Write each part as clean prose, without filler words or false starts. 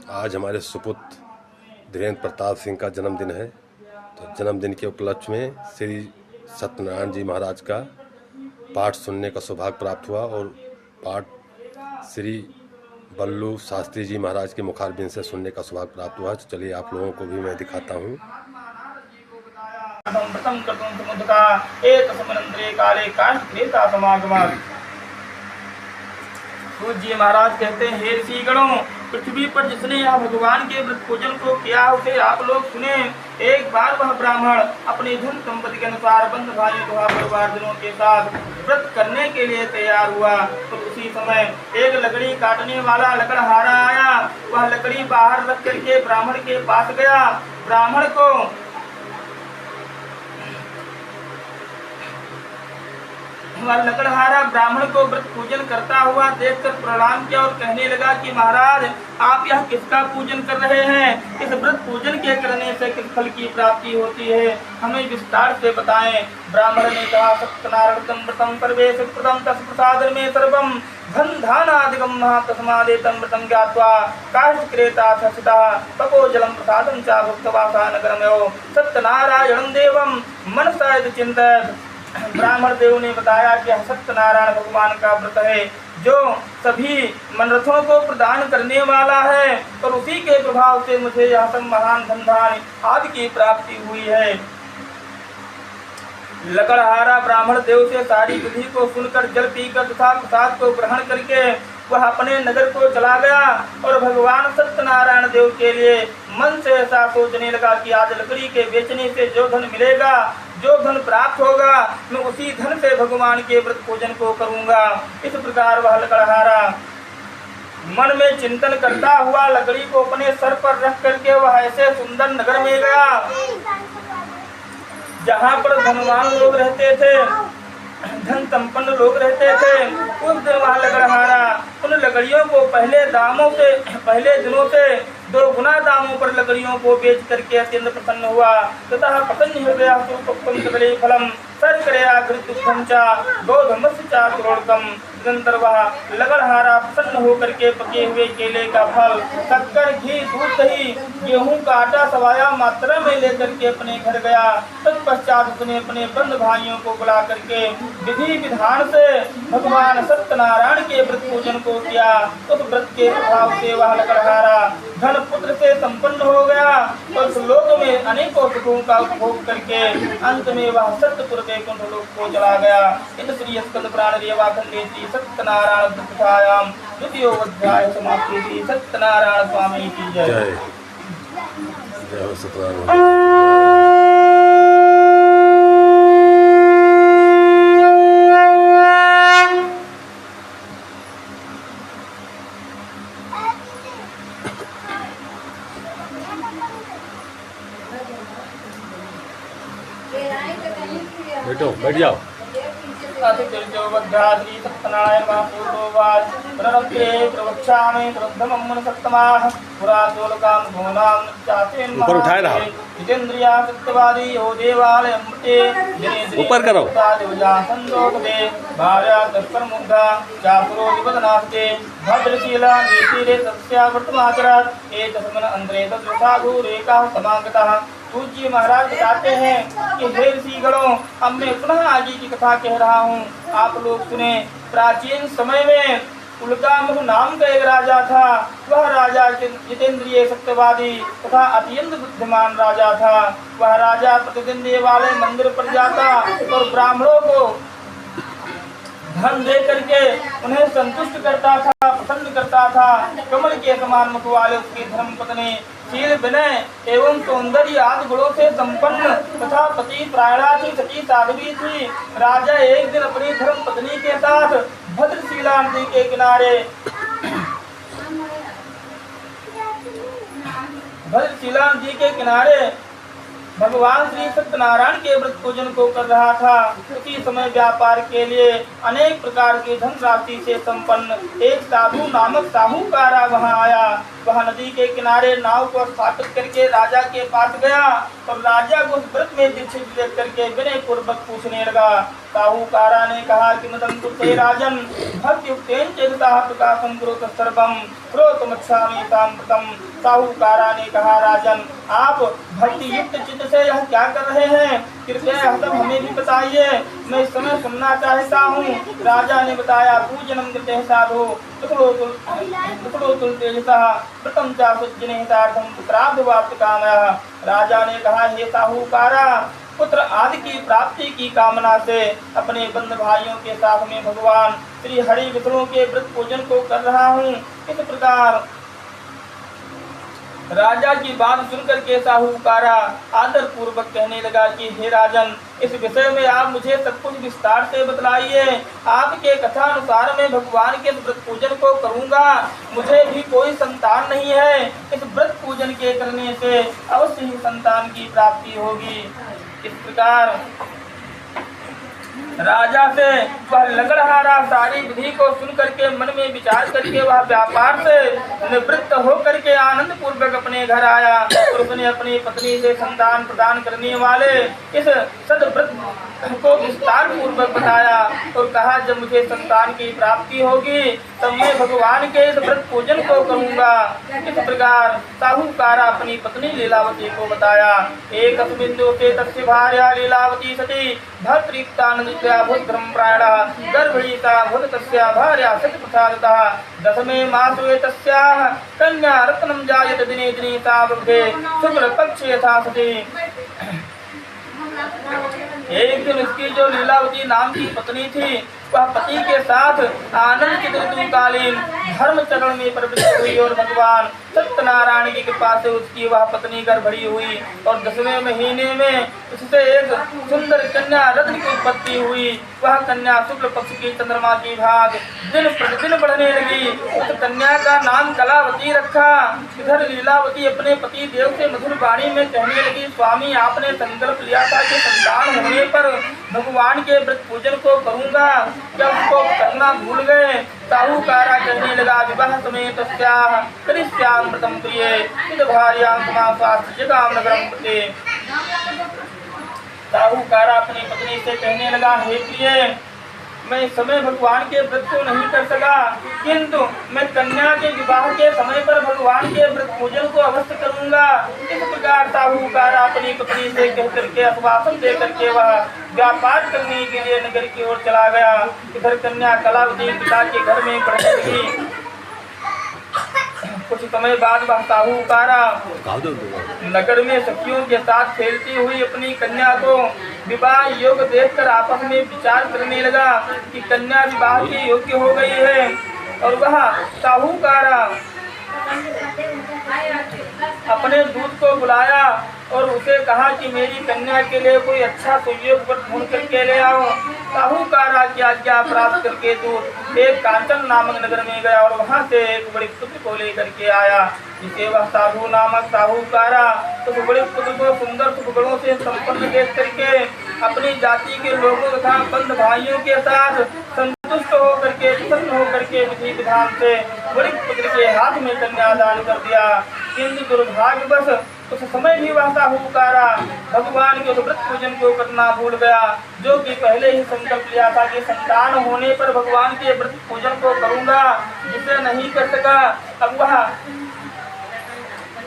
आज हमारे सुपुत्र धीरेन्द्र प्रताप सिंह का जन्मदिन है। तो जन्मदिन के उपलक्ष्य में श्री सत्यनारायण जी महाराज का पाठ सुनने का सौभाग्य प्राप्त हुआ और पाठ श्री बल्लू शास्त्री जी महाराज के मुखारबिंद से सुनने का सौभाग्य प्राप्त हुआ। तो चलिए आप लोगों को भी मैं दिखाता हूँ। पूज्य महाराज कहते हैं, हे ऋषिगणों, पृथ्वी पर जिसने यह भगवान के व्रत पूजन को किया उसे आप लोग सुने। एक बार वह ब्राह्मण अपने धन संपत्ति के अनुसार बंद भाइयों तथा परिवारजनों के साथ व्रत करने के लिए तैयार हुआ। तो उसी समय एक लकड़ी काटने वाला लकड़हारा आया। वह लकड़ी बाहर रख करके ब्राह्मण के पास गया। ब्राह्मण को लकड़हारा ब्राह्मण को व्रत पूजन करता हुआ देखकर प्रणाम किया और कहने लगा कि महाराज, आप यह किसका पूजन कर रहे हैं? इस व्रत पूजन के करने से किस फल की प्राप्ति होती है, हमें विस्तार से बताएं। ब्राह्मण ने कहा, सत्यनारायण व्रतम परवेश प्रदम तत्प्रसाद में सर्वम धन धानादिकम तस्मादेतम व्रतम ज्ञात्वा काष्ठक्रेता ससिता तपो जलम प्रसादम च भुक्तवासा नगरमयो सत्यनारायणं देवम मनसा यदि चिंतयेत्। ब्राह्मण देव ने बताया कि सत्यनारायण भगवान का व्रत है जो सभी मनरथों को प्रदान करने वाला है और उसी के प्रभाव से मुझे यह सब महान धन आदि की प्राप्ति हुई है। लकड़हारा ब्राह्मण देव से सारी विधि को सुनकर जल पीकर तथा प्रसाद को ग्रहण करके वह अपने नगर को चला गया और भगवान सत्यनारायण देव के लिए मन से ऐसा सोचने लगा कि आज लकड़ी के बेचने से जो धन मिलेगा, जो धन प्राप्त होगा, मैं उसी धन से भगवान के व्रत पूजन को करूंगा। इस प्रकार वह लकड़हारा मन में चिंतन करता हुआ लकड़ी को अपने सर पर रख करके वह ऐसे सुंदर नगर में गया जहाँ पर धनवान लोग रहते थे, धन संपन्न लोग रहते थे। उस दिन वह लकड़हारा उन लकड़ियों को पहले दिनों से 2 गुना दामों पर लकड़ियों को बेच करके अत्यंत प्रसन्न हुआ तथा प्रसन्न हो गया। फलम निरंतर वह लकड़हारा प्रसन्न होकर के पके हुए केले का फल, शक्कर, घी, दूध, दही, गेहूं का आटा सवाया मात्रा में लेकर के अपने घर गया। तत्पश्चात उसने अपने बंधु भाइयों को बुला करके विधि विधान से भगवान सत्यनारायण के व्रत पूजन को किया। उस व्रत के प्रभाव से वह लकड़हारा धन पुत्र से संपन्न हो गया और उस लोक में अनेकों सुखों का उपभोग करके अंत में वह सत्यपुर वैकुंठ लोक को चला गया। इत श्री स्कंद पुराण रेवाखंडे श्री सत्यनारायण व्रतकथायां द्वितीयोऽध्याय समाप्ति। सत्यनारायण स्वामी की जय। जय सत्यनारायण। बैठो, बैठ जाओ। सत्यनारायण महापूर्ववाच प्रणम्ये प्रवक्ष्यामि क्रुद्धमं सत्तमाः पुरातोलकां भुवनां चातेन ऊपर उठाए रहा। जितेन्द्रिया सत्यवादी यो देवालयं मृते ऊपर करो। संदोषदे भार्या तस्कर्मुग्धा चापुरो विवदनास्ते भद्रशीला नीतिरे तस्या व्रतमाचरत् एतस्मिन् अंध्रे तद्साधुरेकाः समागतः। पूज्य महाराज बताते हैं कि हे ऋषिगणों, अब मैं पुनः आगे की कथा कह रहा हूँ, आप लोग सुने। प्राचीन समय में उल्कामुख नाम का एक राजा था। वह राजा जितेंद्रिय सत्यवादी तथा अत्यंत बुद्धिमान राजा था। वह राजा प्रतिदिन देवालय मंदिर पर जाता और ब्राह्मणों को धन दे करके उन्हें संतुष्ट करता था, प्रसन्न करता था। कमल के समान मुख वाले उसकी धर्मपत्नी शील, विनय एवं सौंदर्य आदि गुणों से संपन्न तथा पति प्रायणा थी, सती साध्वी थी। राजा एक दिन अपनी धर्म पत्नी के साथ भद्रशीला नदी के किनारे भगवान श्री सत्यनारायण के व्रत पूजन को कर रहा था। उसी समय व्यापार के लिए अनेक प्रकार की धन राशि से संपन्न एक साधु नामक साहूकार वहां आया। वह नदी के किनारे नाव को स्थापित करके राजा के पास गया और राजा को उस व्रत में दीक्षित देख करके विनय पूर्वक पूछने लगा। साहूकारा ने कहा कि मदन कुते राजन भक्ति युक्तेन चेतसा प्रकाशम कुरुत सर्वम प्रोतमच्छामि ताम्रतम। साहूकारा ने कहा, राजन आप भक्ति युक्त चित्त से यह क्या कर रहे हैं, कृपया यह सब हमें भी बताइए, मैं इस समय सुनना चाहता हूँ। राजा ने बताया, पूजनम कृते साधु प्रथम कामया। राजा ने कहा, हे साहूकारा, पुत्र आदि की प्राप्ति की कामना से अपने बंधु भाइयों के साथ में भगवान श्री हरि विष्णु के व्रत पूजन को कर रहा हूँ। इस प्रकार राजा की बात सुनकर के साहूकारा आदर पूर्वक कहने लगा कि हे राजन, इस विषय में आप मुझे सब कुछ विस्तार से बतलाइए। आपके कथा अनुसार मैं भगवान के व्रत पूजन को करूंगा। मुझे भी कोई संतान नहीं है, इस व्रत पूजन के करने से अवश्य ही संतान की प्राप्ति होगी। इस प्रकार राजा से वह लकड़हारा सारी विधि को सुन करके मन में विचार करके वह व्यापार से निवृत्त होकर के आनंद पूर्वक अपने घर आया और उसने अपनी पत्नी से संतान प्रदान करने वाले इस सदव्रत को विस्तार पूर्वक बताया और कहा, जब मुझे संतान की प्राप्ति होगी तब मैं भगवान के इस व्रत पूजन को करूंगा। इस प्रकार साहूकारा अपनी पत्नी लीलावती को बताया। एक बिंदु से तस्य भार्या लीलावती सती भर्तृक्तानंदित्या भूतग्रम प्रायणः गर्भणीता भूत तस्या भार्या सती प्रसादतः दशमे मासे तस्याः कन्या रत्नं जायते दिने दिने सा वृद्धे शुक्ल पक्षे यथा सती। एक दिन उसकी जो लीलावती नाम की पत्नी थी वह पति के साथ आनंद ऋतुकालीन धर्म चरण में प्रवृत्त हुई और भगवान सत्यनारायण की कृपा से उसकी वह पत्नी गर्भणी हुई और 10वें महीने में उससे एक सुंदर कन्या रत्न की उत्पत्ति हुई। वह कन्या शुक्ल पक्ष की चंद्रमा की भाग दिन प्रतिदिन बढ़ने लगी। उस कन्या का नाम कलावती रखा। इधर लीलावती अपने पति देव से मधुर वाणी में कहने लगी, स्वामी आपने संकल्प लिया था कि संतान होने पर भगवान के व्रत पूजन को करूंगा, क्या उसको करना भूल गए। साहूकारा कहने लगा, विवाह समेत तस्याः करिष्यामृतं प्रिये इद भार्यां समासास्य जगाम नगरं प्रति। साहूकारा अपनी पत्नी से कहने लगा, हे प्रिय, मैं इस समय भगवान के व्रत को नहीं कर सका, किंतु मैं कन्या के विवाह के समय पर भगवान के व्रत पूजन को अवश्य करूंगा। इस प्रकार साहूकारा अपनी पत्नी से कह करके आश्वासन दे करके वह व्यापार करने के लिए नगर की ओर चला गया। इधर कन्या कलावती पिता के घर में पढ़ने लगी। कुछ समय बाद वह साहूकारा नगर में सखियों के साथ खेलती हुई अपनी कन्या को विवाह योग्य देखकर आपस में विचार करने लगा कि कन्या विवाह के योग्य हो गई है। और वह साहूकारा अपने दूत को बुलाया और उसे कहा कि मेरी कन्या के लिए कोई अच्छा सुयोग पर ढूंढ करके ले आओ। साहूकारा की आज्ञा प्राप्त करके दूत एक कांचन नामक नगर में गया और वहां से एक बड़े पुत्र को लेकर के आया, जिसे वह साधु नामक साहूकारा उस बड़े पुत्र को सुंदर सुखगुणों से संपन्न देख करके अपनी जाति के लोगों तथा बंधु भाइयों के साथ संतुष्ट होकर के प्रसन्न होकर के विधि विधान से बड़े पुत्र के हाथ में कन्यादान कर दिया। किंतु दुर्भाग्यवश उस समय भी वह साहूकारा भगवान के व्रत पूजन को करना भूल गया, जो कि पहले ही संकल्प लिया था कि संतान होने पर भगवान के व्रत पूजन को करूंगा, जिसे नहीं कर सका। अब वह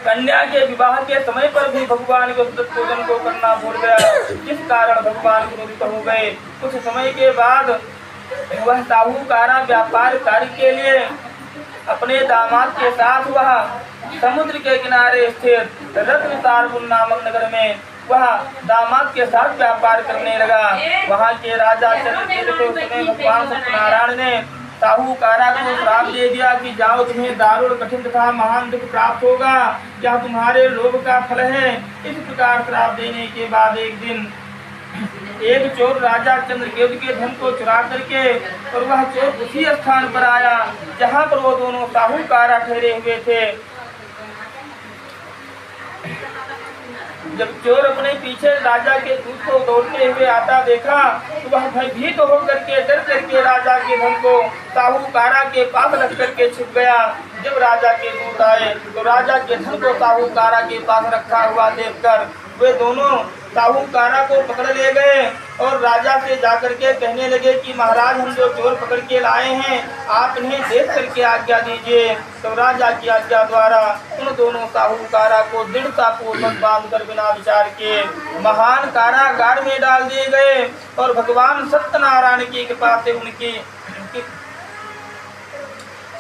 कन्या के विवाह के समय पर भी भगवान के व्रत पूजन को करना भूल गया, जिस कारण भगवान क्रोधित हो गए। कुछ समय के बाद वह साहूकारा व्यापार कार्य के लिए अपने दामाद के साथ वह समुद्र के किनारे स्थित रत्नतारपुर नामक नगर में वह दामाद के साथ व्यापार करने लगा। वहाँ के राजा चंद्रकेतु को भगवान सत्यनारायण ने साहूकारा को श्राप दे दिया कि जाओ, तुम्हें दारुण कठिन तथा महान दुख प्राप्त होगा, यह तुम्हारे लोभ का फल है। इस प्रकार श्राप देने के बाद एक दिन एक चोर राजा चंद्रकेतु के धन को चुरा करके और वह चोर उसी स्थान पर आया जहाँ पर वो दोनों साहूकारा ठहरे हुए थे। जब चोर अपने पीछे राजा के दूत को दौड़ते हुए आता देखा तो वह भयभीत होकर के डर करके राजा के धन को साहूकारा के पास रख करके छिप गया। जब राजा के दूत आए तो राजा के धन को साहूकारा के पास रखा हुआ देखकर वे दोनों साहूकारा को पकड़ ले गए और राजा से जाकर के कहने लगे कि महाराज हम जो चोर पकड़ के लाए हैं आप इन्हें देख करके आज्ञा दीजिए। तो राजा की आज्ञा द्वारा उन दोनों साहूकारा को दृढ़ता पूर्वक बांध कर बिना विचार के महान कारागार में डाल दिए गए और भगवान सत्यनारायण की कृपा से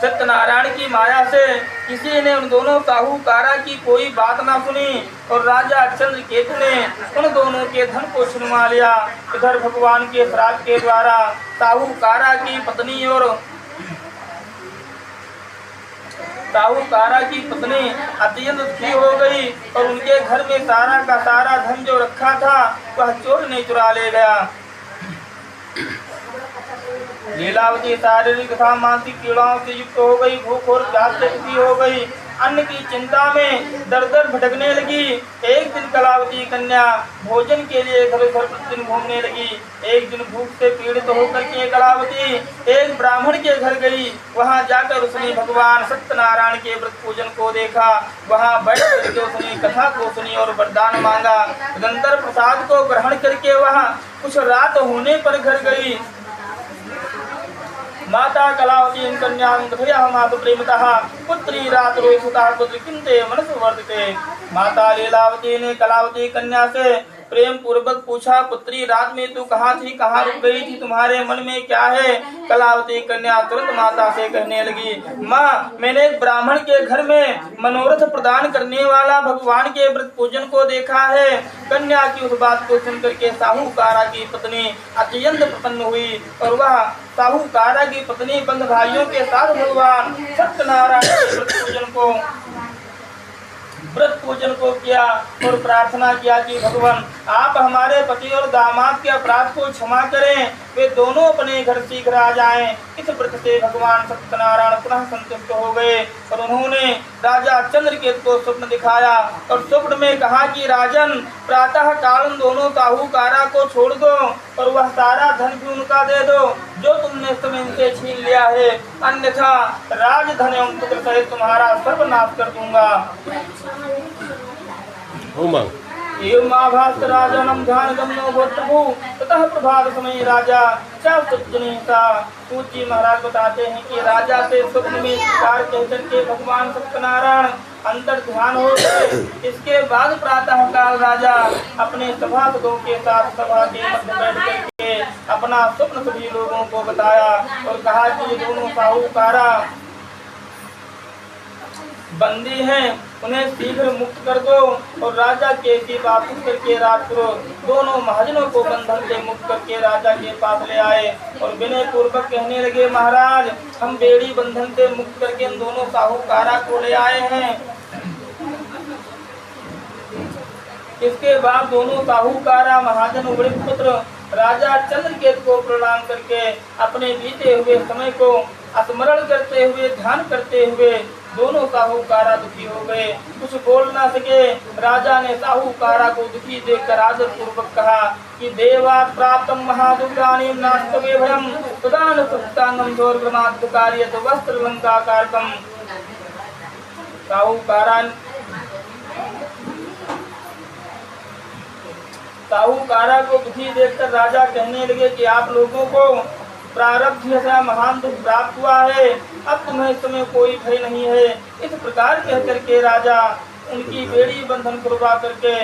सत्यनारायण की माया से किसी ने उन दोनों साहूकारा की कोई बात ना सुनी और राजा चंद्रकेतु ने उन दोनों के धन को छुड़वा लिया। इधर भगवान के श्राप के द्वारा साहूकारा की पत्नी अत्यंत दुखी हो गई और उनके घर में सारा का सारा धन जो रखा था वह चोर ने चुरा ले गया। लीलावती शारीरिक तथा मानसिक पीड़ाओं से युक्त हो गई, भूख और प्यास से दुखी हो गई, अन्न की चिंता में दर दर भटकने लगी। एक दिन कलावती कन्या भोजन के लिए घर घर प्रतिदिन घूमने लगी। एक दिन भूख से पीड़ित होकर के कलावती एक ब्राह्मण के घर गई। वहां जाकर उसने भगवान सत्यनारायण के व्रत पूजन को देखा। वहां बैठ करके उसने कथा को सुनी और वरदान मांगा। तदंतर प्रसाद को ग्रहण करके वहां कुछ रात होने पर घर गई। माता कलावती कन्या मातु प्रेमतः पुत्री रात्रो सुता पुत्र किंते मनसु वर्तते। माता लीलावती ने कलावती कन्या से प्रेम पूर्वक पूछा, पुत्री रात में तू कहाँ थी, कहाँ रुक गई थी, तुम्हारे मन में क्या है? कलावती कन्या तुरंत माता से कहने लगी, माँ मैंने एक ब्राह्मण के घर में मनोरथ प्रदान करने वाला भगवान के व्रत पूजन को देखा है। कन्या की उस बात को सुनकर के साहूकारा की पत्नी अत्यंत प्रसन्न हुई और वह साहूकारा की पत्नी बंद भाइयों के साथ भगवान सत्यनारायण के व्रत पूजन को किया और प्रार्थना किया कि भगवान आप हमारे पति और दामाद के अपराध को क्षमा करें, वे दोनों अपने घर शीघ्र आ जाएं। इस व्रत से भगवान सत्यनारायण पुनः संतुष्ट हो गए और उन्होंने राजा चंद्रकेतु को स्वप्न दिखाया और स्वप्न में कहा कि राजन प्रातः काल उन दोनों साहूकारा को छोड़ दो और वह सारा धन भी उनका दे दो जो तुमने समय से छीन लिया है, अन्यथा राजधन एवं पुत्र सहित तुम्हारा सर्वनाश कर दूंगा। एवं आभास राजनम ध्यान गमनो भूतभू ततः प्रभात समय राजा सूत जी महाराज बताते हैं कि राजा से स्वप्न में पुकार कहकर के भगवान सत्यनारायण अंतर ध्यान हो गए। इसके बाद प्रातः काल राजा अपने सभासदों के साथ सभा के मध्य बैठ करके अपना स्वप्न सभी लोगों को बताया और कहा कि ये दोनों साहूकारा बंदी हैं, उन्हें शीघ्र मुक्त कर दो। और राजा के वापस करके रात्र दोनों महाजनों को बंधन से मुक्त करके राजा के पास ले आए और विनय पूर्वक कहने लगे, महाराज हम बेड़ी बंधन से मुक्त करके इन दोनों साहूकारा को ले आए हैं। इसके बाद दोनों साहूकारा महाजन पुत्र राजा चंद्रकेतु को प्रणाम करके अपने बीते हुए समय को स्मरण करते हुए ध्यान करते हुए दोनों साहूकारा दुखी हो गए, कुछ बोल ना सके। राजा ने साहूकारा को दुखी देखकर आदर पूर्वक कहा कि देवात् प्राप्तम महादुर्गानी नास्तवे भयम सुदान सुक्तांगम दोर्गमाद्यकार्यत वस्त्र लंकाकारकम। साहूकारा को दुखी देखकर राजा कहने लगे कि आप लोगों को प्रारब्ध से महान दुख प्राप्त हुआ है, अब तुम्हें इस समय कोई भय नहीं है। इस प्रकार कह करके राजा उनकी बेड़ी बंधन करवा करके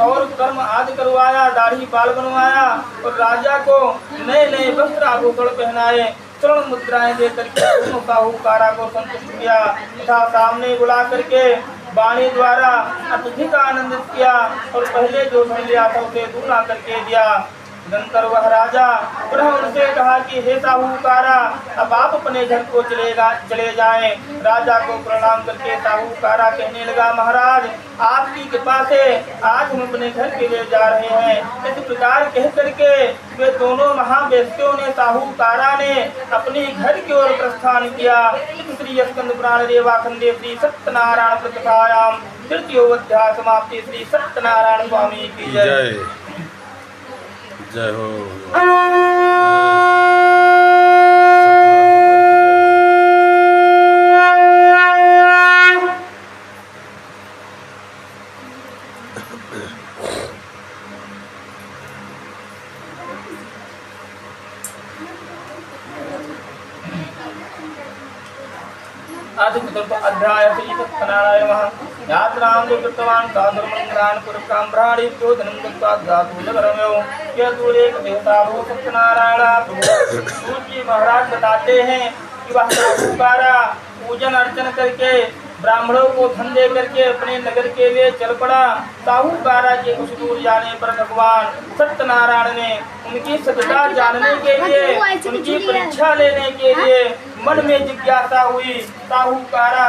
और कर्म आदि करवाया, दाढ़ी बाल बनवाया और राजा को नए नए वस्त्र आभूषण पहनाए, स्वर्ण मुद्राएं दे करके दोनों साहूकारा को संतुष्ट किया तथा सामने बुला करके वाणी द्वारा अत्यधिक आनंदित किया और पहले जो धन लिया था उसे दूना करके दिया। नंतर वह राजा पुनः उनसे कहा कि हे साहूकारा अब आप अपने घर को चले जाएं। राजा को प्रणाम करके साहूकारा कहने लगा, महाराज आपकी कृपा से आज हम अपने घर के लिए जा रहे हैं। इस प्रकार कह करके वे दोनों महावेश्यों ने साहूकारा ने अपने घर की ओर प्रस्थान किया। श्री स्कंद पुराण रेवाखंडे श्री सत्यनारायण प्रतिभायाम तृतीयोऽध्याय समाप्ति। श्री सत्यनारायण स्वामी की जय। जय हो। आदि चतुर्थ अध्याय श्री सत्यनारायण नमः। यात्रां कृतवान् कादर्मंगलान् पुरकाम्भ्राणि प्रोधनं दत्त्वा धातु नगरमेव यह दूरे देवता हो सत्यनारायण प्रभु सूर्य महाराज बताते हैं कि वह साहूकारा पूजन अर्चन करके ब्राह्मणों को धन दे करके अपने नगर के लिए चल पड़ा। साहूकारा के कुछ दूर जाने पर भगवान सत्यनारायण ने उनकी सत्यता जानने के लिए, उनकी परीक्षा लेने के लिए मन में जिज्ञासा हुई। साहूकारा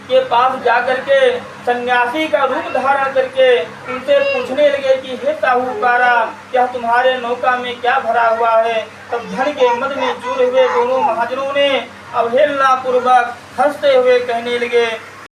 के पास जाकर के सन्यासी का रूप धारण करके उनसे पूछने लगे कि हे साहूकारा, क्या तुम्हारे नौका में क्या भरा हुआ है। तब धन के मद में चूर हुए दोनों महाजनों ने अवहेलना पूर्वक हंसते हुए कहने लगे